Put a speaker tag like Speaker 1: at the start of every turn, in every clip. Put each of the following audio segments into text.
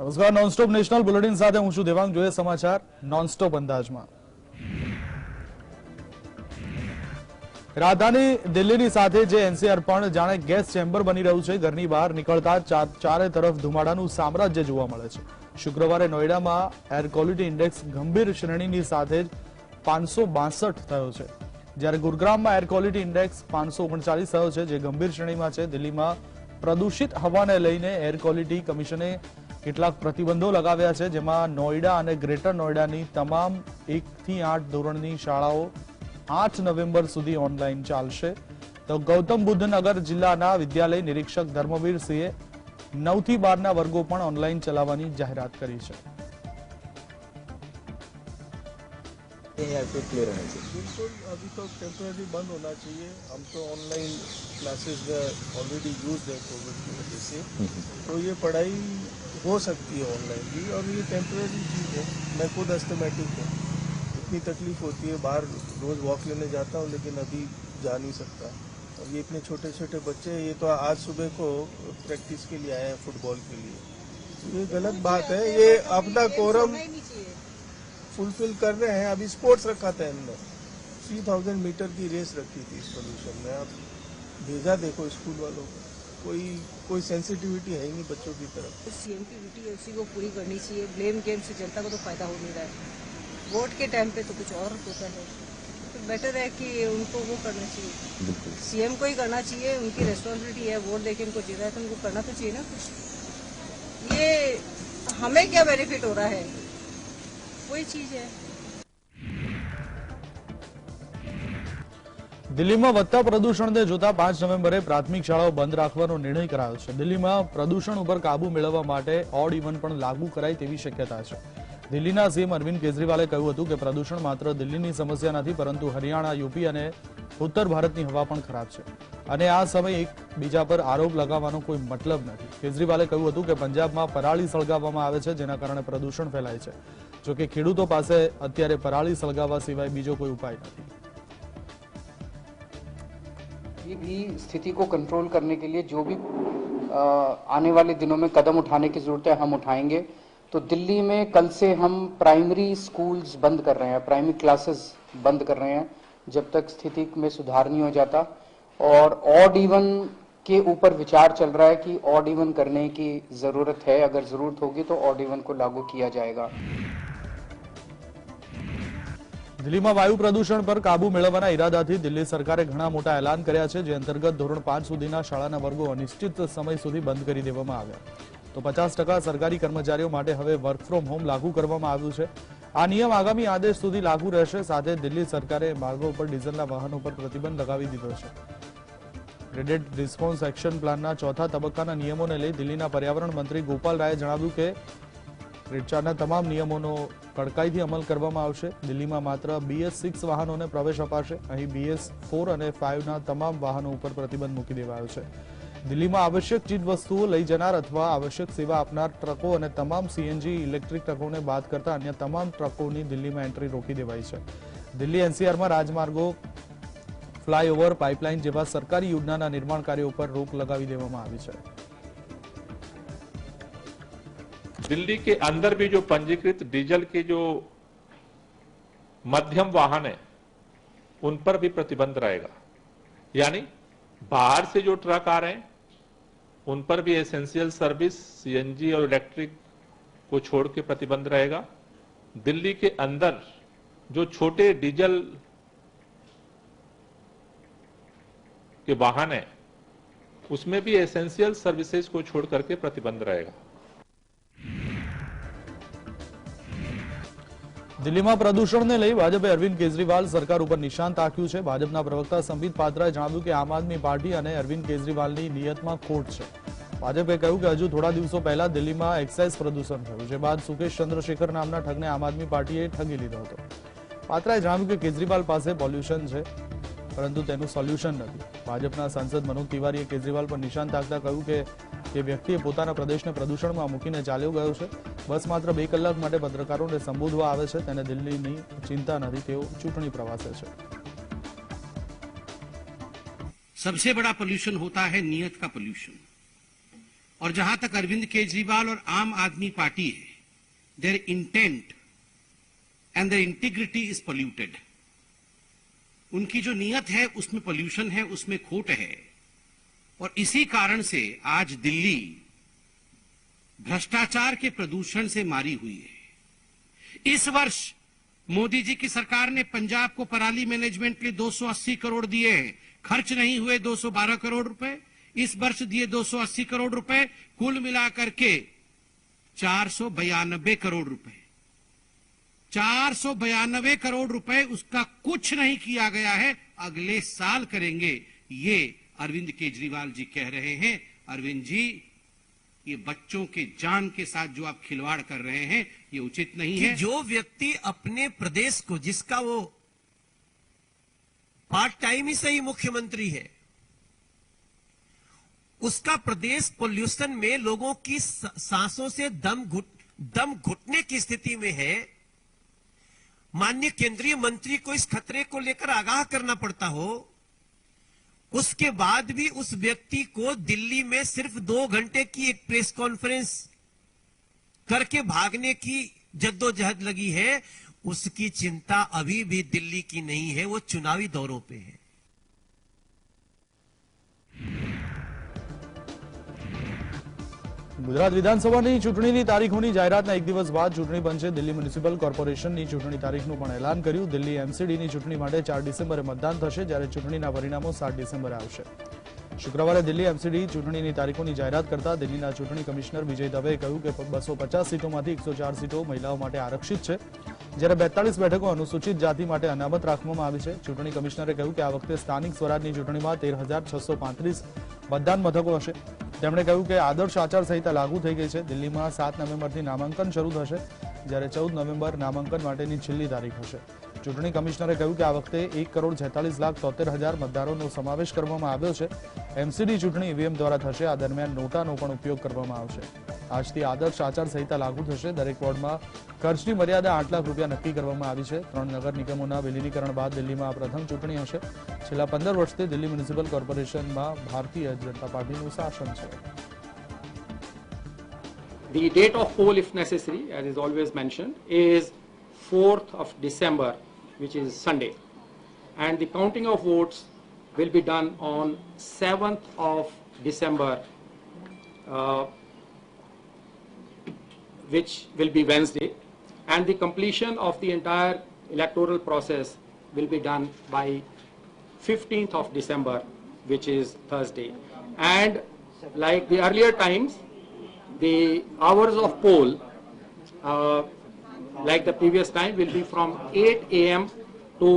Speaker 1: નમસ્કાર, nonstop national bulletin સાથે હું છું દેવાંગ. જોઈએ સમાચાર નોનસ્ટોપ અંદાજમાં. રાજધાની દિલ્હીની સાથે જે એનસીઆર પણ જાણે ગેસ ચેમ્બર બની રહ્યું છે. ઘરની બહાર નીકળતા ચારે તરફ ધુમાડાનું સામ્રાજ્ય જોવા મળે છે. શુક્રવારે નોઈડામાં એર ક્વોલિટી ઇન્ડેક્સ ગંભીર શ્રેણીની સાથે જ 562 થયો છે, જ્યારે ગુરુગ્રામમાં એર ક્વોલિટી ઇન્ડેક્સ 539 થયો છે, જે ગંભીર શ્રેણીમાં છે. દિલ્હીમાં પ્રદૂષિત હવાને લઈને એર ક્વોલિટી કમિશને કેટલાક પ્રતિબંધો લગાવ્યા છે, જેમાં નોઈડા અને ગ્રેટર નોઈડાની તમામ 1 થી 8 ધોરણની શાળાઓ 8 નવેમ્બર સુધી ઓનલાઈન ચાલશે. તો ગૌતમ બુદ્ધ નગર જિલ્લાના વિદ્યાલય નિરીક્ષક ધર્મવીર સિંહે 9 થી 12 ના વર્ગો પણ ઓનલાઈન ચલાવવાની જાહેરાત કરી છે.
Speaker 2: बिल्कुल अभी तो टेम्पररी बंद होना चाहिए. हम तो ऑनलाइन क्लासेस ऑलरेडी यूज है कोविड की वजह से, तो ये पढ़ाई हो सकती है ऑनलाइन भी, और ये टेम्पररी चीज़ है. मैं खुद एस्थमेटिक हूँ, इतनी तकलीफ होती है, बाहर रोज़ वॉक लेने जाता हूँ लेकिन अभी जा नहीं सकता. और ये इतने छोटे छोटे बच्चे, ये तो आज सुबह को प्रैक्टिस के लिए आए हैं फुटबॉल के लिए. ये गलत बात है. ये अपना कोरम फुलफिल कर रहे हैं. अभी स्पोर्ट्स रखा था इनने, 3000 मीटर की रेस रखी थी इस पोल्यूशन में. अब भेजा देखो स्कूल वालों को, कोई सेंसिटिविटी है ही नहीं बच्चों की तरफ.
Speaker 3: सीएम की ड्यूटी है, उसी को पूरी करनी चाहिए. ब्लेम गेम से जनता को तो फायदा हो नहीं रहा है. वोट के टाइम पे तो कुछ और होता है, तो बेटर है कि उनको वो करना चाहिए. सीएम को ही करना चाहिए, उनकी रेस्पॉन्सिबिलिटी है. वोट देके उनको जीता है तो उनको करना तो चाहिए ना कुछ. ये हमें क्या बेनिफिट हो रहा है, कोई चीज है.
Speaker 1: દિલ્હીમાં વધતા પ્રદૂષણને જોતા 5 નવેમ્બરે પ્રાથમિક શાળાઓ બંધ રાખવાનો નિર્ણય કરાયો છે. દિલ્હીમાં પ્રદૂષણ ઉપર કાબુ મેળવવા માટે ઓડ ઇવન પણ લાગુ કરાય તેવી શક્યતા છે. દિલ્હીના સીએમ અરવિંદ કેજરીવાલે કહ્યું હતું કે પ્રદૂષણ માત્ર દિલ્હીની સમસ્યા નથી, પરંતુ હરિયાણા, યુપી અને ઉત્તર ભારતની હવા પણ ખરાબ છે, અને આ સમય એકબીજા પર આરોપ લગાવવાનો કોઈ મતલબ નથી. કેજરીવાલે કહ્યું હતું કે પંજાબમાં પરાળી સળગાવવામાં આવે છે, જેના કારણે પ્રદૂષણ ફેલાય છે. જોકે ખેડૂતો પાસે અત્યારે પરાળી સળગાવવા સિવાય બીજો કોઈ ઉપાય નથી.
Speaker 4: ये भी स्थिति को कंट्रोल करने के लिए जो भी आने वाले दिनों में कदम उठाने की जरूरत है हम उठाएंगे. तो दिल्ली में कल से हम प्राइमरी स्कूल्स बंद कर रहे हैं, प्राइमरी क्लासेस बंद कर रहे हैं जब तक स्थिति में सुधार नहीं हो जाता. और ऑड इवन के ऊपर विचार चल रहा है कि ऑड इवन करने की जरूरत है. अगर जरूरत होगी तो ऑड इवन को लागू किया जाएगा.
Speaker 1: દિલ્હીમાં વાયુ પ્રદૂષણ પર કાબુ મેળવવાના ઇરાદાથી દિલ્હી સરકારે ઘણા મોટા એલાન કર્યા છે, જે અંતર્ગત ધોરણ 5 સુધીના શાળાના વર્ગો અનિશ્ચિત સમય સુધી બંધ કરી દેવામાં આવ્યા. તો 50% સરકારી કર્મચારીઓ માટે હવે વર્ક ફ્રોમ હોમ લાગુ કરવામાં આવ્યું છે. આ નિયમ આગામી આદેશ સુધી લાગુ રહેશે. સાથે દિલ્હી સરકારે માર્ગો પર ડીઝલના વાહનો પર પ્રતિબંધ લગાવી દીધો છે. ગ્રેડેડ રિસ્પોન્સ એક્શન પ્લાનના ચોથા તબક્કાના નિયમોને લઈ દિલ્હીના પર્યાવરણ મંત્રી ગોપાલ રાયે જણાવ્યું કે ગ્રેડ 4ના તમામ નિયમોનો કડકાઈથી અમલ કરવામાં આવશે. દિલ્હીમાં માત્ર BS6 વાહનોને પ્રવેશ અપાશે. અહીં BS4 અને 5ના તમામ વાહનો ઉપર પ્રતિબંધ મૂકી દેવાયો છે. દિલ્હીમાં આવશ્યક ચીજ વસ્તુઓ લઈ જનાર અથવા આવશ્યક સેવા આપનાર ટ્રકો અને તમામ CNG ઇલેક્ટ્રિક ટ્રકોને બાદ કરતા અન્ય તમામ ટ્રકોની દિલ્હીમાં એન્ટ્રી રોકી દેવાઈ છે. દિલ્હી NCRમાં રાજમાર્ગો, ફ્લાયઓવર, પાઇપલાઇન જેવા સરકારી યોજનાના નિર્માણ કાર્યો પર રોક લગાવી દેવામાં આવી છે.
Speaker 5: दिल्ली के अंदर भी जो पंजीकृत डीजल के जो मध्यम वाहन है उन पर भी प्रतिबंध रहेगा. यानी बाहर से जो ट्रक आ रहे हैं उन पर भी एसेंशियल सर्विस CNG और इलेक्ट्रिक को छोड़ के प्रतिबंध रहेगा. दिल्ली के अंदर जो छोटे डीजल के वाहन है उसमें भी एसेंशियल सर्विसेज को छोड़ करके प्रतिबंध रहेगा.
Speaker 1: દિલ્હીમાં પ્રદૂષણને લઈ ભાજપે અરવિંદ કેજરીવાલ સરકાર ઉપર નિશાન તાક્યું છે. ભાજપના પ્રવક્તા સંબિત પાત્રાએ જણાવ્યું કે આમ આદમી પાર્ટી અને અરવિંદ કેજરીવાલની નિયતમાં ખોટ છે. ભાજપે કહ્યું કે હજુ થોડા દિવસો પહેલા દિલ્હીમાં એક્સાઇઝ પ્રદૂષણ થયું, જે બાદ સુકેશ ચંદ્રશેખર નામના ઠગને આમ આદમી પાર્ટીએ ઠગી લીધો હતો. પાત્રાએ જણાવ્યું કે કેજરીવાલ પાસે પોલ્યુશન છે, પરંતુ તેનું સોલ્યુશન નથી. ભાજપના સાંસદ મનોજ તિવારીએ કેજરીવાલ પર નિશાન તાકતા કહ્યું કે એ વ્યક્તિએ પોતાના પ્રદેશને પ્રદૂષણમાં મૂકીને ચાલ્યો ગયો છે. બસ માત્ર 2 કલાક માટે પત્રકારોને સંબોધવા આવે છે. તેને દિલ્હીની ચિંતા નથી, તેઓ ચૂંટણી પ્રવાસે છે.
Speaker 6: सबसे बड़ा पोल्यूशन होता है नियत का पोल्यूशन. और जहां तक अरविंद केजरीवाल और आम आदमी पार्टी है, their intent and their integrity is polluted. उनकी जो नीयत है उसमें पोल्यूशन है, उसमें खोट है, और इसी कारण से आज दिल्ली भ्रष्टाचार के प्रदूषण से मारी हुई है। इस वर्ष मोदी जी की सरकार ने पंजाब को पराली मैनेजमेंट के लिए 280 करोड़ दिए हैं, खर्च नहीं हुए 212 करोड़ रुपए। इस वर्ष दिए 280 करोड़ रुपए, कुल मिलाकर के 492 करोड़ रुपए। 492 करोड़ रुपए, उसका कुछ नहीं किया गया है, अगले साल करेंगे, ये अरविंद केजरीवाल जी कह रहे हैं। अरविंद जी, ये बच्चों के जान के साथ जो आप खिलवाड़ कर रहे हैं, ये उचित नहीं है।
Speaker 7: जो व्यक्ति अपने प्रदेश को, जिसका वो पार्ट टाइम ही सही मुख्यमंत्री है, उसका प्रदेश पोल्यूशन में लोगों की सांसों से दम घुटने की स्थिति में है, माननीय केंद्रीय मंत्री को इस खतरे को लेकर आगाह करना पड़ता हो, उसके बाद भी उस व्यक्ति को दिल्ली में सिर्फ 2 घंटे की एक प्रेस कॉन्फ्रेंस करके भागने की जद्दोजहद लगी है, उसकी चिंता अभी भी दिल्ली की नहीं है, वो चुनावी दौरों पे है।
Speaker 1: ગુજરાત વિધાનસભાની ચૂંટણીની તારીખોની જાહેરાતના એક દિવસ બાદ ચૂંટણી પંચે દિલ્હી મ્યુનિસિપલ કોર્પોરેશનની ચૂંટણી તારીખનું પણ એલાન કર્યું। દિલ્હી એમસીડીની ચૂંટણી માટે 4 ડિસેમ્બરે મતદાન થશે, જ્યારે ચૂંટણીના પરિણામો 7 ડિસેમ્બરે આવશે। શુક્રવારે દિલ્હી એમસીડી ચૂંટણીની તારીખોની જાહેરાત કરતા દિલ્હીના ચૂંટણી કમિશનર વિજય દવેએ કહ્યું કે 250 સીટોમાંથી 104 સીટો મહિલાઓ માટે આરક્ષિત છે, જ્યારે 42 બેઠકો અનુસૂચિત જાતિ માટે અનામત રાખવામાં આવી છે। ચૂંટણી કમિશનરે કહ્યું કે આ વખતે સ્થાનિક સ્વરાજની ચૂંટણીમાં 13,635 મતદાન મથકો હશે। તેમણે કહ્યું કે આદર્શ આચારસંહિતા લાગુ થઈ ગઈ છે। દિલ્હીમાં 7 નવેમ્બરથી નામાંકન શરૂ થશે, જ્યારે 14 નવેમ્બર નામાંકન માટેની છેલ્લી તારીખ હશે। ચૂંટણી કમિશનરે કહ્યું કે આ વખતે 1,46,73,000 મતદારોનો સમાવેશ કરવામાં આવ્યો છે। એમસીડી ચૂંટણી ઈવીએમ દ્વારા થશે। આ દરમિયાન નોટાનો પણ ઉપયોગ કરવામાં આવશે। આજથી આદર્શ આચારસંહિતા લાગુ થશે। દરેક વોર્ડમાં ખર્ચની મર્યાદા 8 લાખ રૂપિયા નક્કી કરવામાં આવી છે। 3 નગર નિગમોના વિલીનીકરણ બાદ દિલ્હીમાં આ પ્રથમ ચૂંટણી હશે। છેલ્લા 15 વર્ષથી દિલ્હી મ્યુનિસિપલ કોર્પોરેશનમાં ભારતીય જનતા પાર્ટીનું શાસન છે।
Speaker 8: The date of poll, if necessary, as is always mentioned, is 4th of December, which is Sunday. And the counting of votes will be done on 7th of December, which will be Wednesday. And the completion of the entire electoral process will be done by 15th of December, which is Thursday. And like the earlier times, the hours of poll, like the previous time, will be from 8 a.m. to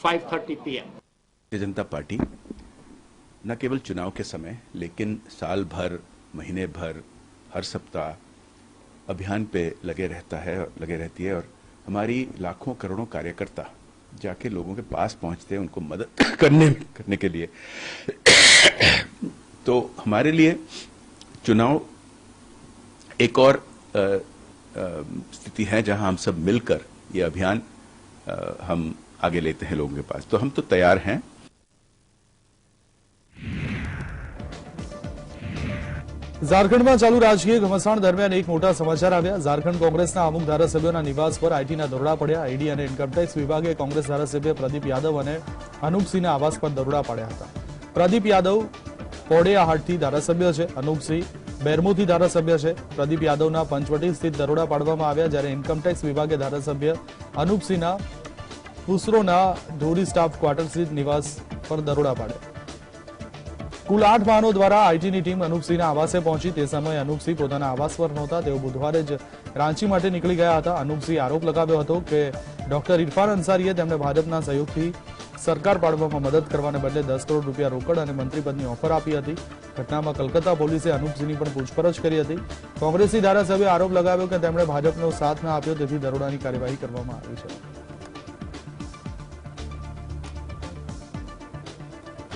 Speaker 8: 5:30 p.m.
Speaker 9: Bharatiya Janata party न केवल चुनाव के समय लेकिन साल भर, महीने भर, हर सप्ताह अभियान पे लगे रहती है और हमारी लाखों करोड़ों कार्यकर्ता जाके लोगों के पास पहुंचते हैं उनको मदद करने के लिए। तो हमारे लिए चुनाव एक और स्थिति है जहां हम सब मिलकर ये अभियान हम आगे लेते हैं लोगों के पास। तो हम तो तैयार हैं।
Speaker 1: ઝારખંડમાં ચાલુ રાજકીય ઘમસાણ દરમિયાન એક મોટા સમાચાર આવ્યા। ઝારખંડ કોંગ્રેસના અમુક ધારાસભ્યોના નિવાસ પર આઈટીના દરોડા પડ્યા। ઈડી અને ઇન્કમટેક્સ વિભાગે કોંગ્રેસ ધારાસભ્ય પ્રદીપ યાદવ અને અનૂપ સિંહના આવાસ પર દરોડા પાડ્યા હતા। પ્રદીપ યાદવ પોડિયાહાટથી ધારાસભ્ય છે, અનૂપ સિંહ બેરમુથી ધારાસભ્ય છે। પ્રદીપ યાદવના પંચવટી સ્થિત દરોડા પાડવામાં આવ્યા, જ્યારે ઇન્કમટેક્સ વિભાગે ધારાસભ્ય અનૂપ સિંહના પુસરોના ઢોરી સ્ટાફ ક્વાર્ટર સ્થિત નિવાસ પર દરોડા પાડ્યા। કુલ 8 વાહનો દ્વારા આઈટીની ટીમ અનૂપસિંહના આવાસે પહોંચી। તે સમયે અનૂપસિંહ પોતાના આવાસ પર નહોતા, તેઓ બુધવારે જ રાંચી માટે નીકળી ગયા હતા। અનૂપસિંહ આરોપ લગાવ્યો હતો કે ડોક્ટર ઇરફાન અંસારીએ તેમને ભાજપના સહયોગથી સરકાર પાડવામાં મદદ કરવાને બદલે 10 કરોડ રૂપિયા રોકડ અને મંત્રીપદની ઓફર આપી હતી। ઘટનામાં કલકત્તા પોલીસે અનૂપસિંહની પણ પૂછપરછ કરી હતી। કોંગ્રેસી ધારાસભ્યએ આરોપ લગાવ્યો કે તેમણે ભાજપનો સાથ ન આપ્યો, તેથી દરોડાની કાર્યવાહી કરવામાં આવી છે।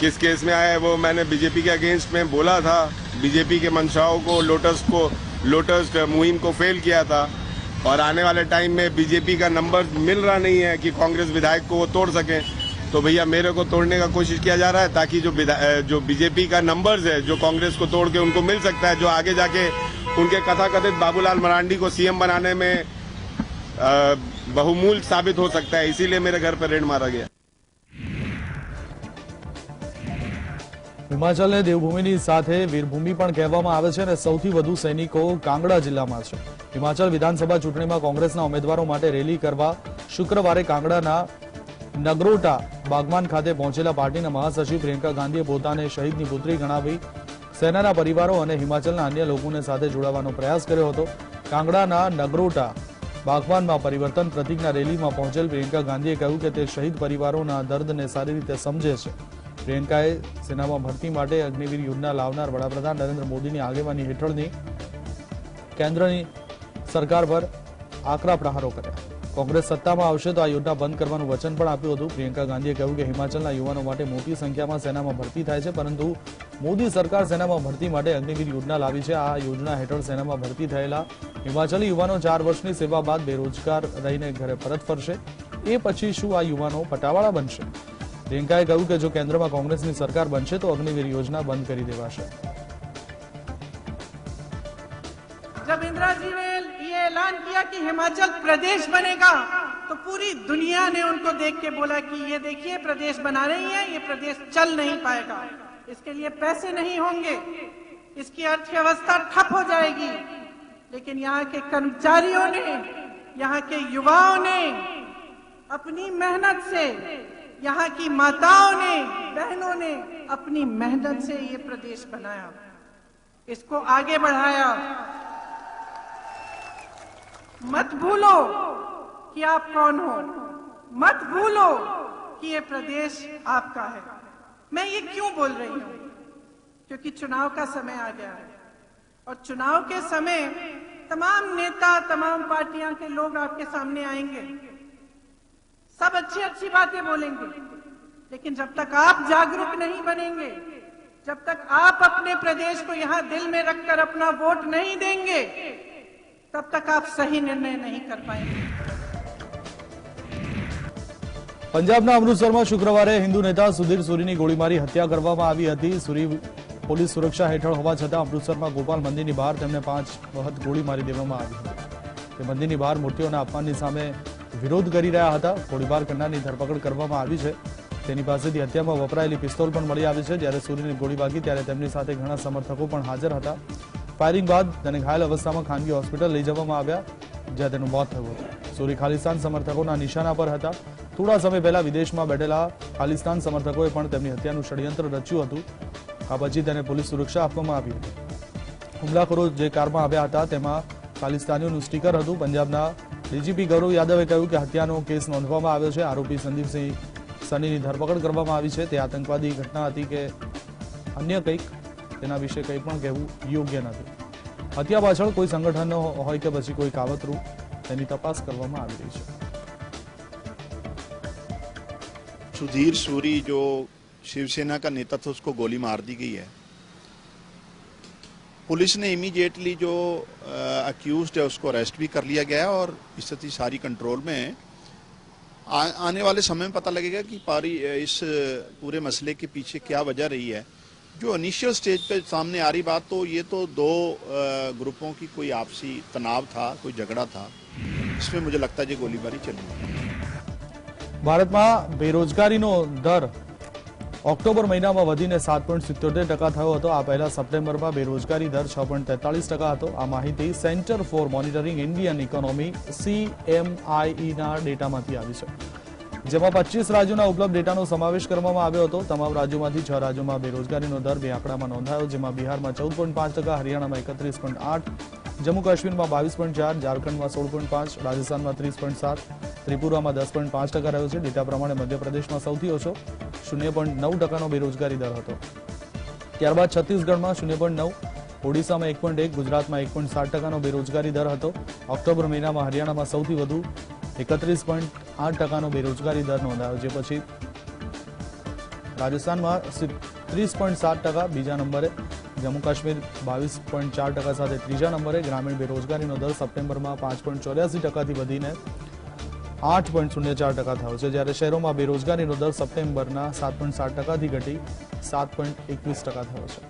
Speaker 10: किस केस में आया है वो मैंने बीजेपी के अगेंस्ट में बोला था। बीजेपी के मंशाओं को, लोटस मुहिम को फेल किया था और आने वाले टाइम में बीजेपी का नंबर मिल रहा नहीं है कि कांग्रेस विधायक को वो तोड़ सके। तो भैया मेरे को तोड़ने का कोशिश किया जा रहा है ताकि जो बीजेपी का नंबर्स है जो कांग्रेस को तोड़ के उनको मिल सकता है, जो आगे जाके उनके कथाकथित बाबूलाल मरांडी को सीएम बनाने में बहुमूल्य साबित हो सकता है, इसीलिए मेरे घर पर रेड मारा गया।
Speaker 1: હિમાચલને દેવભૂમિની સાથે વીરભૂમિ પણ કહેવામાં આવે છે અને સૌથી વધુ સૈનિકો કાંગડા જિલ્લામાં છે। હિમાચલ વિધાનસભા ચૂંટણીમાં કોંગ્રેસના ઉમેદવારો માટે રેલી કરવા શુક્રવારે કાંગડાના નગરોટા બાગમાન ખાતે પહોંચેલા પાર્ટીના મહાસચિવ પ્રિયંકા ગાંધીએ પોતાને શહીદની પુત્રી ગણાવી સેનાના પરિવારો અને હિમાચલના અન્ય લોકોને સાથે જોડાવાનો પ્રયાસ કર્યો હતો। કાંગડાના નગરોટા બાગમાનમાં પરિવર્તન પ્રતિજ્ઞા રેલીમાં પહોંચેલ પ્રિયંકા ગાંધીએ કહ્યું કે તે શહીદ પરિવારોના દર્દને સારી રીતે સમજે છે। પ્રિયંકાએ સેનામાં ભરતી માટે અગ્નિવીર યોજના લાવનાર વડાપ્રધાન નરેન્દ્ર મોદીની આગેવાની હેઠળની કેન્દ્રની સરકાર પર આકરા પ્રહારો કર્યા। કોંગ્રેસ સત્તામાં આવશે તો આ યોજના બંધ કરવાનું વચન પણ આપ્યું હતું। પ્રિયંકા ગાંધીએ કહ્યું કે હિમાચલના યુવાનો માટે મોટી સંખ્યામાં સેનામાં ભરતી થાય છે, પરંતુ મોદી સરકાર સેનામાં ભરતી માટે અગ્નિવીર યોજના લાવી છે। આ યોજના હેઠળ સેનામાં ભરતી થયેલા હિમાચલી યુવાનો 4 વર્ષની સેવા બાદ બેરોજગાર રહીને ઘરે પરત ફરશે। એ પછી શું આ યુવાનો પટાવાળા બનશે? પ્રિયંકાએ કહ્યું કે જો કેન્દ્રમાં કોંગ્રેસની સરકાર બનશે તો અગ્નિવીર યોજના બંધ કરી દેવાશે।
Speaker 11: जब इंदिरा जी ने ये ऐलान किया कि हिमाचल प्रदेश बनेगा तो पूरी दुनिया ने उनको देख के बोला कि ये देखिए प्रदेश बना रही है, ये प्रदेश चल नहीं पाएगा, इसके लिए पैसे नहीं होंगे, इसकी अर्थव्यवस्था ठप हो जाएगी। लेकिन यहाँ के कर्मचारियों ने, यहाँ के युवाओं ने अपनी मेहनत से, यहाँ की माताओं ने, बहनों ने अपनी मेहनत से ये प्रदेश बनाया, इसको आगे बढ़ाया। मत भूलो कि आप कौन हो, मत भूलो कि ये प्रदेश आपका है। मैं ये क्यों बोल रही हूं? क्योंकि चुनाव का समय आ गया है और चुनाव के समय तमाम नेता, तमाम पार्टियां के लोग आपके सामने आएंगे, सब अच्छी अच्छी बातें बोलेंगे, लेकिन जब तक आप जागरूक नहीं बनेंगे, जब तक आप अपने प्रदेश को यहां दिल में रखकर अपना वोट नहीं देंगे, तब तक आप सही निर्णय नहीं कर पाएंगे।
Speaker 1: પંજાબના અમૃતસરમાં શુક્રવારે હિન્દુ નેતા સુધીર સૂરીની ગોળીમારી હત્યા કરવામાં આવી હતી। સૂરી પોલીસ સુરક્ષા હેઠળ હોવા છતાં અમૃતસરમાં ગોપાલ મંદિરની બહાર તેમને 5 વખત ગોળી મારી દેવામાં આવી હતી। તે મંદિરની બહાર મૂર્તિઓના અપમાનની સામે વિરોધ કરી રહ્યા હતા। ગોળીબાર કરનારની ધરપકડ કરવામાં આવી છે। તેની પાસેથી હત્યામાં વપરાયેલી પિસ્તોલ પણ મળી આવી છે। જ્યારે સૂરીને ગોળી વાગી ત્યારે તેમની સાથે ઘણા સમર્થકો પણ હાજર હતા। ફાયરિંગ બાદ તેને ઘાયલ અવસ્થામાં ખાનગી હોસ્પિટલ લઈ જવામાં આવ્યા, જ્યાં તેનું મોત થયું હતું। સૂરી ખાલિસ્તાન સમર્થકોના નિશાના પર હતા। થોડા સમય પહેલા વિદેશમાં બેઠેલા ખાલિસ્તાન સમર્થકોએ પણ તેમની હત્યાનું ષડયંત્ર રચ્યું હતું। આ પછી તેને પોલીસ સુરક્ષા આપવામાં આવી હતી। હુમલાખોરો જે કારમાં આવ્યા હતા તેમાં ખાલિસ્તાનીઓનું સ્ટીકર હતું। પંજાબના ડીજીપી ગૌરવ યાદવે કહ્યું કે હત્યાનો કેસ નોંધવામાં આવ્યો છે। આરોપી સંદીપસિંહ સનીની ધરપકડ કરવામાં આવી છે। તે આતંકવાદી ઘટના હતી કે અન્ય કંઈક, તેના વિશે કંઈ પણ કહેવું યોગ્ય નથી। હત્યા પાછળ કોઈ સંગઠન હોય કે પછી કોઈ કાવતરું, તેની તપાસ કરવામાં આવી રહી છે।
Speaker 12: सुधीर सूरी जो शिवसेना का नेता था उसको गोली मार दी गई है। पुलिस ने इमीडिएटली जो अक्यूज्ड है उसको अरेस्ट भी कर लिया गया है और स्थिति सारी कंट्रोल में है। आने वाले समय में पता लगेगा कि इस पूरे मसले के पीछे क्या वजह रही है। जो इनिशियल स्टेज पे सामने आ रही बात तो ये तो दो ग्रुपों की कोई आपसी तनाव था, कोई झगड़ा था, इसमें मुझे लगता है ये गोलीबारी चली।
Speaker 1: ભારતમાં બેરોજગારીનો દર ઓક્ટોબર મહિનામાં વધીને 7.77% થયો હતો। આ પહેલા સપ્ટેમ્બરમાં બેરોજગારી દર 6.43% હતો। આ માહિતી centre for monitoring Indian economy CMIEના ડેટામાંથી આવી છે, જેમાં 25 રાજ્યોના ઉપલબ્ધ ડેટાનો સમાવેશ કરવામાં આવ્યો હતો। તમામ રાજ્યોમાંથી 6 રાજ્યોમાં બેરોજગારીનો દર 2 આંકડામાં નોંધાયો, જેમાં બિહારમાં 14.5%, હરિયાણામાં 31.8%, જમ્મુ કાશ્મીરમાં 22.4%, ઝારખંડમાં 16.5%, રાજસ્થાનમાં 30.7%, ત્રિપુરામાં 10.5% રહ્યો છે। ડેટા પ્રમાણે મધ્યપ્રદેશમાં સૌથી ઓછો 0.9%નો બેરોજગારી દર હતો। ત્યારબાદ છત્તીસગઢમાં 0.9%, ઓડિશામાં 1.1%, ગુજરાતમાં 1.7%નો બેરોજગારી દર હતો। ઓક્ટોબર મહિનામાં હરિયાણામાં સૌથી વધુ 31.8%નો બેરોજગારી દર નોંધાયો, જે પછી રાજસ્થાનમાં 30.7%, બીજા નંબરે જમ્મુ કાશ્મીર 22.4% સાથે ત્રીજા નંબરે। ગ્રામીણ બેરોજગારીનો દર સપ્ટેમ્બરમાં 5.84%થી વધીને 8.04% થયો છે, જ્યારે શહેરોમાં બેરોજગારીનો દર સપ્ટેમ્બરના 7.7%થી ઘટી 7.21% થયો છે.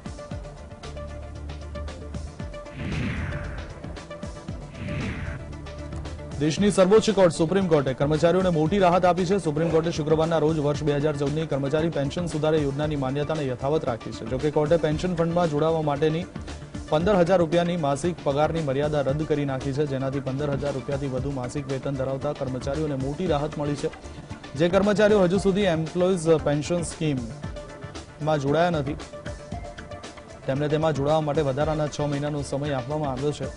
Speaker 1: દેશની સર્વોચ્ચ કોર્ટ સુપ્રીમ કોર્ટે કર્મચારીઓને મોટી રાહત આપી છે. સુપ્રીમ કોર્ટે શુક્રવારના રોજ વર્ષ 2014ની કર્મચારી પેન્શન સુધારા યોજનાની માન્યતાને યથાવત રાખી છે. જોકે કોર્ટે પેન્શન ફંડમાં જોડાવા માટેની 15,000 રૂપિયાની માસિક પગારની મર્યાદા રદ કરી નાખી છે, જેનાથી 15,000 રૂપિયાથી વધુ માસિક વેતન ધરાવતા કર્મચારીઓને મોટી રાહત મળી છે. જે કર્મચારીઓ હજુ સુધી એમ્પ્લોઈઝ પેન્શન સ્કીમમાં જોડાયા નથી તેમને તેમાં જોડાવા માટે વધારાના 6 મહિનાનો સમય આપવામાં આવ્યો છે.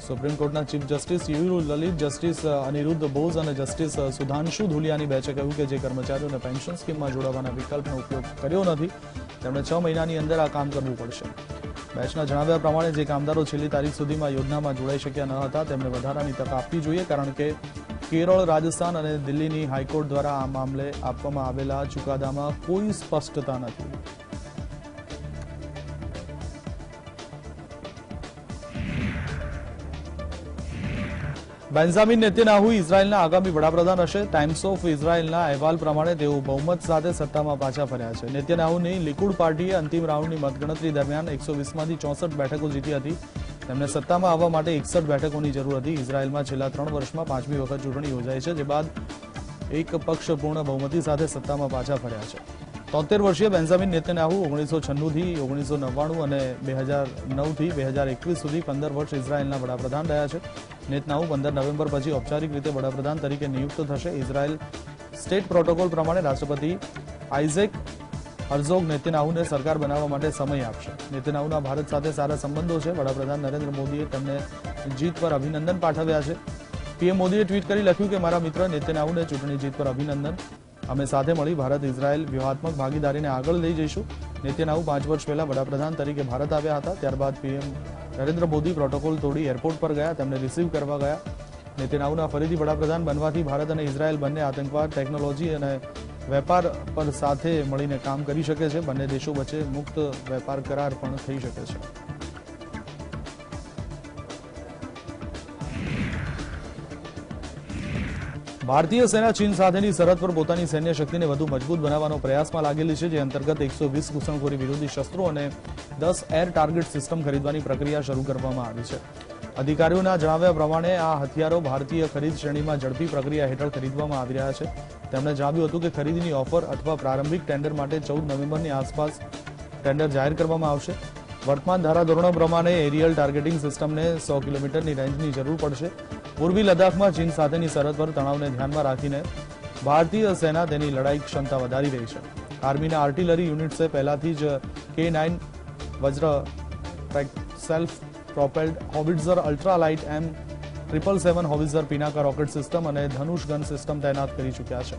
Speaker 1: સુપ્રીમ કોર્ટના chief justice U Lalit, justice Aniruddha Bose અને જસ્ટિસ સુધાંશુ ધુલિયાની બેન્ચે કહ્યું કે જે કર્મચારીઓને પેન્શન સ્કીમમાં જોડાવાના વિકલ્પનો ઉપયોગ કર્યો નથી તેમણે 6 મહિનાની અંદર આ કામ કરવું પડશે. બેન્ચના જણાવ્યા પ્રમાણે જે કામદારો છેલ્લી તારીખ સુધીમાં યોજનામાં જોડાઈ શક્યા ન હતા તેમને વધારાની તક આપવી જોઈએ, કારણ કે કેરળ, રાજસ્થાન અને દિલ્હીની હાઈકોર્ટ દ્વારા આ મામલે આપવામાં આવેલા ચુકાદામાં કોઈ સ્પષ્ટતા નથી. બેન્જામિન નેતન્યાહુ ઇઝરાયેલના આગામી વડાપ્રધાન હશે. ટાઈમ્સ ઓફ ઇઝરાયેલના અહેવાલ પ્રમાણે તેઓ બહુમત સાથે સત્તામાં પાછા ફર્યા છે. નેતન્યાહુની લિકુડ પાર્ટીએ અંતિમ રાઉન્ડની મતગણતરી દરમિયાન 120માંથી 64 બેઠકો જીતી હતી. તેમને સત્તામાં આવવા માટે 61 બેઠકોની જરૂર હતી. ઇઝરાયેલમાં છેલ્લા 3 વર્ષમાં 5મી વખત ચૂંટણી યોજાઈ છે, જે બાદ એક પક્ષ પૂર્ણ બહુમતી સાથે સત્તામાં પાછા ફર્યા છે. 73 વર્ષીય બેન્જામિન નેતન્યાહુ 1996થી 1999 અને 2009થી 2021 સુધી 15 વર્ષ ઇઝરાયેલના વડાપ્રધાન રહ્યા છે. નેતન્યાહુ 15 નવેમ્બર પછી ઔપચારિક રીતે વડાપ્રધાન તરીકે નિયુક્ત થશે. ઇઝરાયેલ સ્ટેટ પ્રોટોકોલ પ્રમાણે રાષ્ટ્રપતિ આઇઝેક હર્ઝોગ નેતન્યાહુને સરકાર બનાવવા માટે સમય આપશે. નેતન્યાહુના ભારત સાથે સારા સંબંધો છે. વડાપ્રધાન નરેન્દ્ર મોદીએ તેમને જીત પર અભિનંદન પાઠવ્યા છે. પીએમ મોદીએ ટ્વીટ કરી લખ્યું કે મારા મિત્ર નેતન્યાહુને ચૂંટણી જીત પર અભિનંદન. અમે સાથે મળી ભારત ઇઝરાયેલ વ્યૂહાત્મક ભાગીદારીને આગળ લઈ જઈશું. નેતન્યાહુ 5 વર્ષ પહેલા વડાપ્રધાન તરીકે ભારત આવ્યા હતા. ત્યારબાદ પીએમ નરેન્દ્ર મોદી પ્રોટોકોલ તોડી એરપોર્ટ પર ગયા, તેમને રિસીવ કરવા ગયા. નેતન્યાહુના ફરીથી વડાપ્રધાન બનવાથી ભારત અને ઇઝરાયેલ બંને આતંકવાદ, ટેકનોલોજી અને વેપાર પર સાથે મળીને કામ કરી શકે છે. બંને દેશો વચ્ચે મુક્ત વેપાર કરાર પણ થઈ શકે છે. ભારતીય સેના ચીન સાથેની સરહદ પર પોતાની સૈન્ય શક્તિને વધુ મજબૂત બનાવવાનો પ્રયાસમાં લાગેલી છે, જે અંતર્ગત 120 ઘૂસણખોરી વિરોધી શસ્ત્રો અને 10 એર ટાર્ગેટ સિસ્ટમ ખરીદવાની પ્રક્રિયા શરૂ કરવામાં આવી છે. અધિકારીઓના જણાવ્યા પ્રમાણે આ હથિયારો ભારતીય ખરીદ શ્રેણીમાં ઝડપી પ્રક્રિયા હેઠળ ખરીદવામાં આવી રહ્યા છે. તેમણે જણાવ્યું હતું કે ખરીદીની ઓફર અથવા પ્રારંભિક ટેન્ડર માટે 14 નવેમ્બરની આસપાસ ટેન્ડર જાહેર કરવામાં આવશે. વર્તમાન ધારાધોરણો પ્રમાણે એરિયલ ટાર્ગેટિંગ સિસ્ટમને 100 કિલોમીટરની રેન્જની જરૂર પડશે. પૂર્વી લદ્દાખમાં ચીન સાથેની સરહદ પર તણાવને ધ્યાનમાં રાખીને ભારતીય સેના તેની લડાઈ ક્ષમતા વધારી રહી છે. આર્મીના આર્ટિલરી યુનિટ્સે પહેલાથી જ K9 Vajra self propelled howitzer, ultralight M777 howitzer, Pinaka rocket system અને ધનુષ ગન સિસ્ટમ તૈનાત કરી ચૂક્યા છે.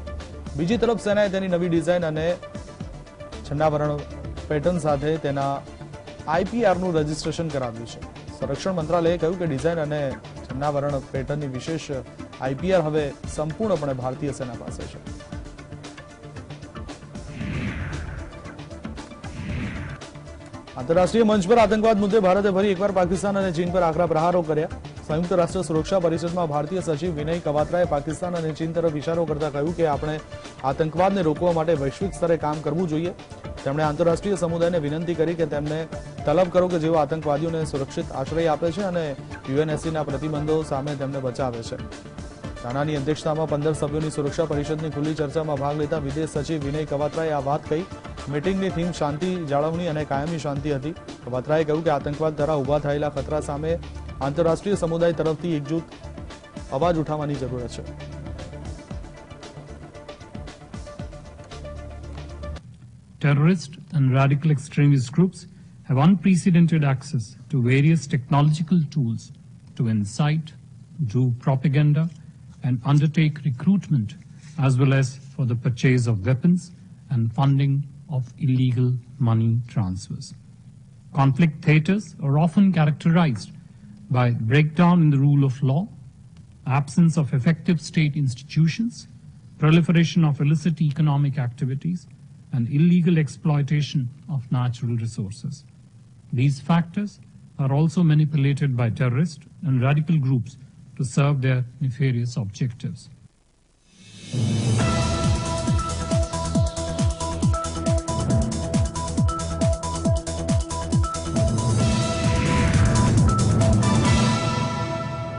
Speaker 1: બીજી તરફ સેનાએ તેની નવી ડિઝાઇન અને છન્નાવરણ પેટર્ન સાથે તેના IPRનું રજીસ્ટ્રેશન કરાવ્યું છે. સંરક્ષણ મંત્રાલયે કહ્યું કે ડિઝાઇન અને છન્નાવરણ પેટર્નની વિશેષ IPR હવે સંપૂર્ણપણે ભારતીય સેના પાસે છે. આંતરરાષ્ટ્રીય મંચ પર આતંકવાદ મુદ્દે ભારતે ફરી એકવાર પાકિસ્તાન અને ચીન પર આકરા પ્રહારો કર્યા. સંયુક્ત રાષ્ટ્ર સુરક્ષા પરિષદમાં ભારતીય સચિવ વિનય કવાત્રાએ પાકિસ્તાન અને ચીન તરફ ઇશારો કરતા કહ્યું કે આપણે આતંકવાદને રોકવા માટે વૈશ્વિક સ્તરે કામ કરવું જોઈએ. તેમણે આંતરરાષ્ટ્રીય સમુદાયને વિનંતી કરી કે તેમને તલબ કરો કે જેઓ આતંકવાદીઓને સુરક્ષિત આશ્રય આપે છે અને UNSCના પ્રતિબંધો સામે તેમને બચાવે છે. રાણાની અધ્યક્ષતામાં 15 સભ્યોની સુરક્ષા પરિષદની ખુલ્લી ચર્ચામાં ભાગ લેતા વિદેશ સચિવ વિનય કવાત્રાએ આ વાત કહી. મીટિંગની થીમ શાંતિ જાળવણી અને કાયમી શાંતિ હતી. કવાત્રાએ કહ્યું કે આતંકવાદ દ્વારા ઉભા થયેલા ખતરા સામે આંતરરાષ્ટ્રીય સમુદાય તરફથી એકજૂથ અવાજ ઉઠાવવાની જરૂર છે.
Speaker 13: Terrorist and radical extremist groups have unprecedented access to various technological tools to incite, do propaganda, and undertake recruitment, as well as for the purchase of weapons and funding of illegal money transfers. Conflict theatres are often characterized by breakdown in the rule of law, absence of effective state institutions, proliferation of illicit economic activities, and illegal exploitation of natural resources. These factors are also manipulated by terrorist and radical groups to serve their nefarious objectives.